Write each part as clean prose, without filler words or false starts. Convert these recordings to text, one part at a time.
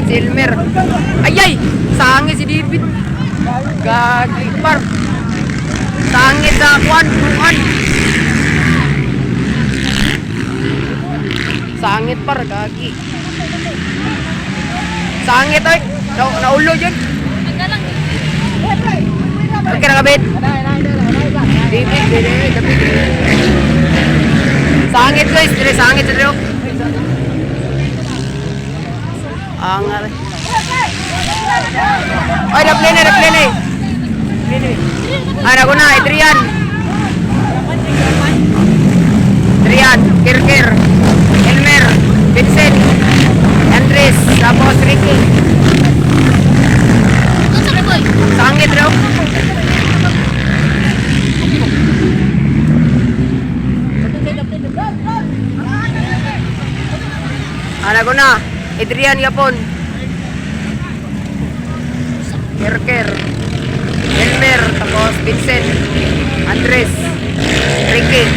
si Elmer. Ayay! Sangit si David. Gagi par. Sangit sa kuan. Sangit par, gagi. Sangit oy. Naulo dyan. Okay na kabit. David. Sangit guys, dire sangit dire. Angar. Ay, na-play. Ay, naku na, Adrian, Kirkir, Elmer, Vincent, Andres, tapos Ricky. Sangit daw. Ano ko na, Adrian Yapon, Kirkir, Elmer, tapos Vincent, Andres, Ricky.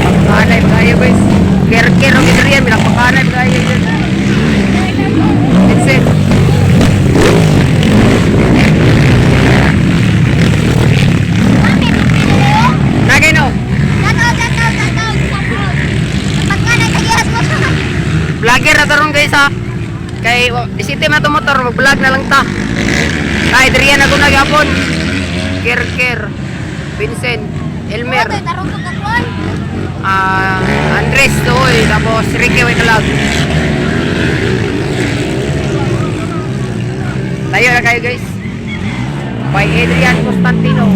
Pagkanay tayo guys. Kirkir o Adrian, pinapagkanay tayo guys. Vincent. Nagay no? Vlogger na tarong guys ha. Kay isitim na ito motor, mag-vlog na lang ta. Kay Adrian ako nagyapon. Kirkir, Vincent, Elmer, Andres doy, tapos Ricky way kalag. Tayo na kayo guys. By Adrian Constantino.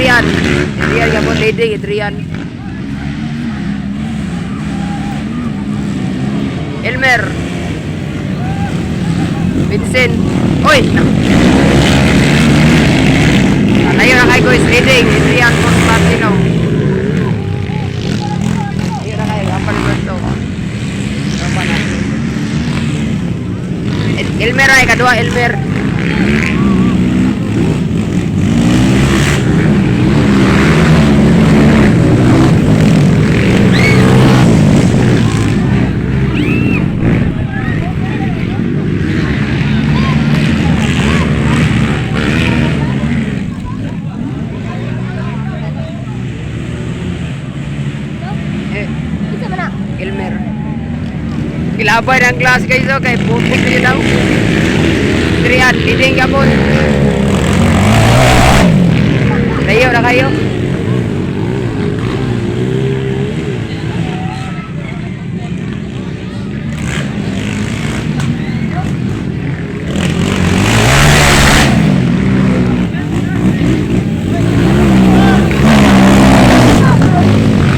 Adrian ya po, leading Adrian. Elmer, Vincent, oy. Tayo na kayo guys, leading Adrian Constantino. Tayo na kayo, apa na gusto ko? Elmer ay kadua, Elmer. Elmer. Kilabay ng class guys o, kay putik nyo daw. Adrian, leading yapon. Tayo na kayo.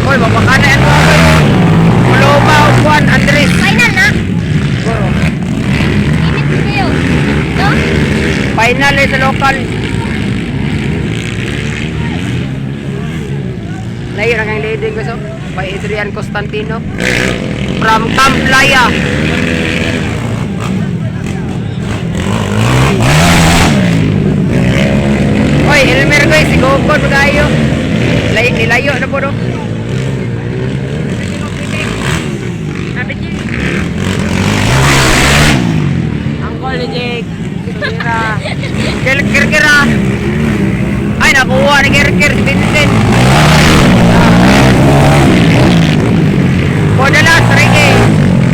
Oy, mapakana yan mo. Kuloma o Juan Andres. Final na? Init kayo. No? Final sa local. Layo na kang leading gusto. By Adrian Constantino. From Camp Laya. Oy, Elmer guys, sigukod mo tayo. Nilayo na po no. Kira. Ay, nakuha ni Kirkir, Vincent. Podalas, Ricky.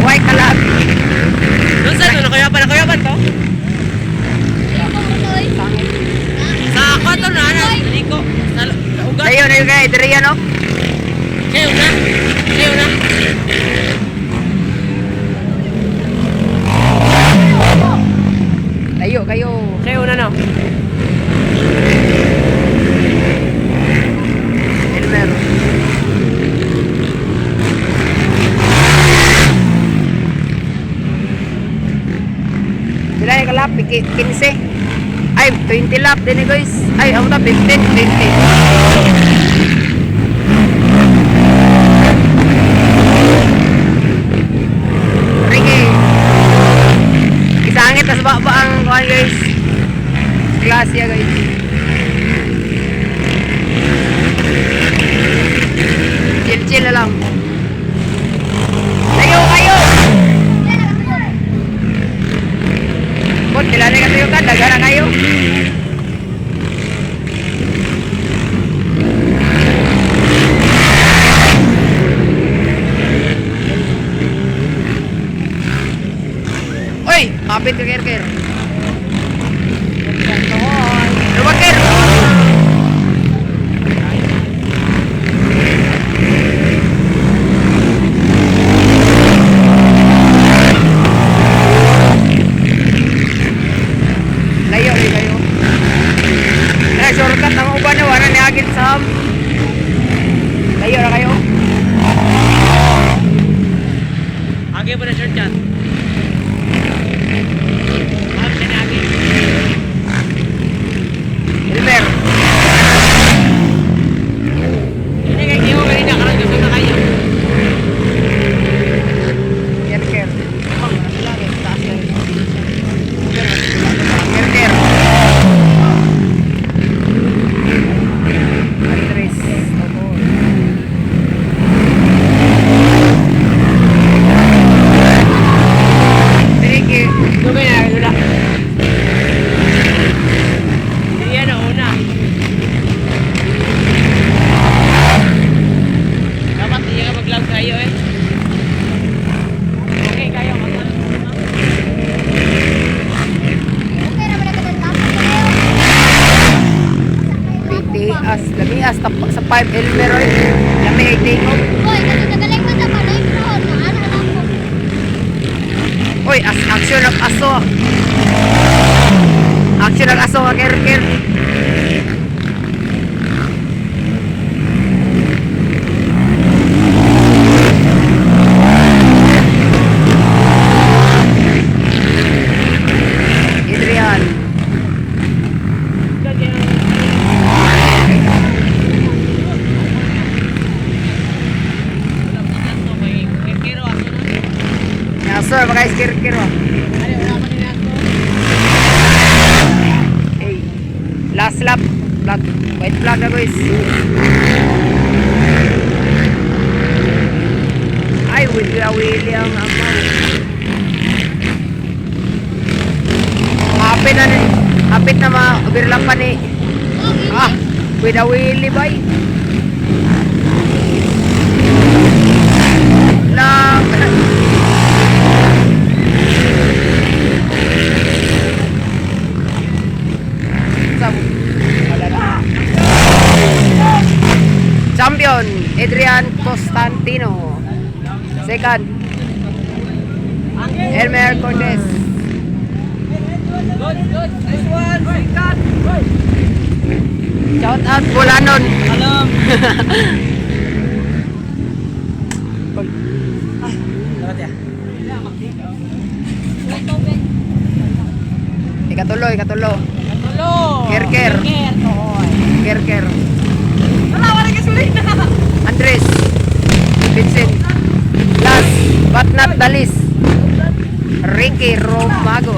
Huwag kalag. Doon saan? Nakayapan to? Sa ako ito na, Rico. Tayo na yung kaya, Adrian, no? Kayo na. Kayo na no. Elmer. 15. Ay, 20 lap din eh guys. Ay, amo ta 15, 20. Ricky. Isangit tas baba ang kuhan guys. Klase ya guys. Chill na lang. Kayo! Kung tilali ka tayo ka, daga na kayo. Uy! Kapit ka, Ker. Luwag, Ker! Layo. Kaya shortcut ang uban na wala ni agit sa layo na kayo. आगे बढ़े शॉर्टकट आप चले आगे Elmer. ini kayak gini kali nak kalau jauh na kayo Ker. Ker. Andres. Sige. Dumi na dula iya na una dapat iya ka mag-vlog kayo eh okay kayo mag-vlog Okay na ba nagkatapos kayo? Pitias. Lamias sa 5 Elmer. Lami ay tingog. Hoy, nagkagaling mo sa panay bro. Ano na ako? Uy, action ng aso. Action ng aso, Ker. Adrian. Aso, mga Ker. Hey, last lap. White flag na guys. Ay, Willie ang amaw. Hapit na ma-overlapan eh. Ah, Willie bay. Lang. Champion Adrian Constantino. Second Elmer Cortez. good nice one sikat Shout out Bulanon. alam dapat ya Ikatulo. Tulo. Ker. Ker. Wala wala gasolina. Andres. Vincent. Last but not the least, Ricky Romago.